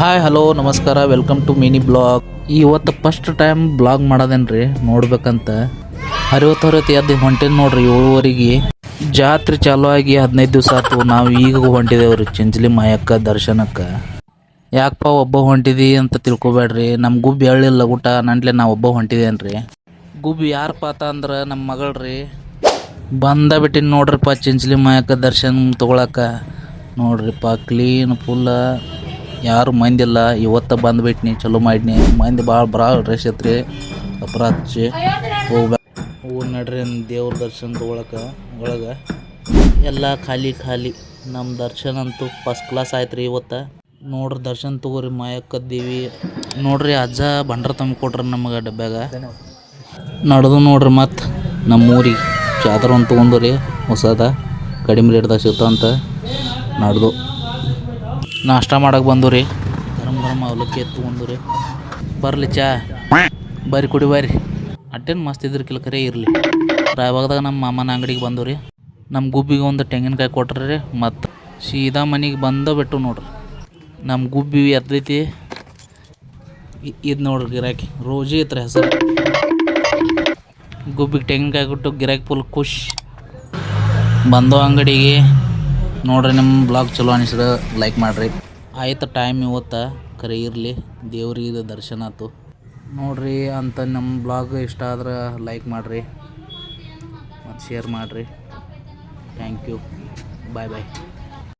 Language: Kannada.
ಹಾಯ್ ಹಲೋ ನಮಸ್ಕಾರ ವೆಲ್ಕಮ್ ಟು ಮಿನಿ ಬ್ಲಾಗ್. ಇವತ್ತು ಫಸ್ಟ್ ಟೈಮ್ ಬ್ಲಾಗ್ ಮಾಡೋದೇನ್ರಿ ನೋಡ್ಬೇಕಂತ ಹರಿವತ್ತು ಎದ್ದು ಹೊಂಟೇನಿ ನೋಡ್ರಿ 7:15. ಜಾತ್ರೆ ಚಾಲು ಆಗಿ 15 ದಿವಸ ಆಯ್ತು. ನಾವು ಈಗ ಹೊಂಟಿದೇವ್ರಿ ಚಿಂಚಲಿ ಮಾಯಕ್ಕ ದರ್ಶನಕ್ಕೆ. ಯಾಕಪ್ಪ ಒಬ್ಬ ಹೊಂಟಿದಿ ಅಂತ ತಿಳ್ಕೊಬೇಡ್ರಿ, ನಮ್ಮ ಗುಬ್ಬಿ ಹೇಳಿಲ್ಲ ಊಟ ನಂಟ್ಲೆ ನಾ ಒಬ್ಬ ಹೊಂಟಿದೇನ್ರಿ. ಗುಬ್ಬಿ ಯಾರಪ್ಪ ಆತ ಅಂದ್ರೆ ನಮ್ಮ ಮಗಳ್ರಿ. ಬಿಟ್ಟಿನಿ ನೋಡ್ರಿಪ್ಪ ಚಿಂಚಲಿ ಮಾಯಕ್ಕ ದರ್ಶನ ತೊಗೊಳಕ. ನೋಡ್ರಿಪ್ಪ ಕ್ಲೀನ್ ಫುಲ್ಲ, ಯಾರು ಮಂದಿಲ್ಲ. ಇವತ್ತು ಬಂದುಬಿಟ್ನಿ, ಚಲೋ ಮಾಡಿನಿ. ಮಂದಿ ಭಾಳ ರಶ್ ಐತ್ರಿ. ಅಪರಾಧಿ ಹೋಗ್ಬೇಕು ನಡ್ರಿ ದೇವ್ರ ದರ್ಶನ ತೊಗೊಳಕ್ಕೆ. ಒಳಗೆ ಎಲ್ಲ ಖಾಲಿ. ನಮ್ಮ ದರ್ಶನ ಅಂತೂ ಫಸ್ಟ್ ಕ್ಲಾಸ್ ಆಯ್ತು ರೀ ಇವತ್ತು. ನೋಡ್ರಿ ದರ್ಶನ ತೊಗೋರಿ ಮಾಯಕ್ಕ ದೇವಿ. ನೋಡ್ರಿ ಅಜ್ಜ ಬಂಡ್ರ ತಂದು ನಮಗೆ ಡಬ್ಬ್ಯಾಗ ನಡೆದು ನೋಡ್ರಿ. ಮತ್ತು ನಮ್ಮೂರಿಗೆ ಚಾದರ ಒಂದು ತೊಗೊಂಡು ರೀ, ಹೊಸದ ಕಡಿಮೆ ರೇಟ್ದಾಗ ಸಿಗ್ತಾವಂತ ನಡೆದು ನಾಷ್ಟ ಮಾಡಕ್ಕೆ ಬಂದು ರೀ. ಗರಂ ಅವಲಕ್ಕಿ ತೊಗೊಂಡು ರೀ. ಬರಲಿ ಚಾ ಬರ್ರಿ ಕುಡಿ ಬರ್ರಿ. ಅಟ್ಟೇನು ಮಸ್ತ್ ಇದ್ರಿ ಕಿಲ್ಕರೇ ಇರಲಿ. ರಾಯಬಾಗದಾಗ ನಮ್ಮ ಮಾಮನ ಅಂಗಡಿಗೆ ಬಂದು ರೀ. ನಮ್ಮ ಗುಬ್ಬಿಗೆ ಒಂದು ತೆಂಗಿನಕಾಯಿ ಕೊಟ್ರಿ ರೀ. ಮತ್ತು ಸೀದಾ ಮನೆಗೆ ಬಿಟ್ಟು ನೋಡ್ರಿ. ನಮ್ಮ ಗುಬ್ಬಿ ಎತ್ತೈತಿ ಇದು ನೋಡ್ರಿ. ಗಿರಾಕಿ ರೋಜಿ ಐತ್ರಿ ಹೆಸರು. ಗುಬ್ಬಿಗೆ ತೆಂಗಿನಕಾಯಿ ಕೊಟ್ಟು ಗಿರಾಕಿ ಫುಲ್ ಖುಷ್. ಬಂದೋ ಅಂಗಡಿಗೆ ನೋಡ್ರಿ. ನಿಮ್ಮ ಬ್ಲಾಗ್ ಚಲೋ ಅನಿಸಿದ್ರೆ ಲೈಕ್ ಮಾಡಿರಿ. ಆಯ್ತು ಟೈಮ್ ಇವತ್ತು ಕರೆ ಇರಲಿ. ದೇವ್ರಿಗೆ ದರ್ಶನ ಆಯ್ತು ನೋಡ್ರಿ ಅಂತ. ನಮ್ಮ ಬ್ಲಾಗ್ ಇಷ್ಟ ಆದ್ರೆ ಲೈಕ್ ಮಾಡಿರಿ ಮತ್ತು ಶೇರ್ ಮಾಡಿರಿ. Thank you. ಬಾಯ್.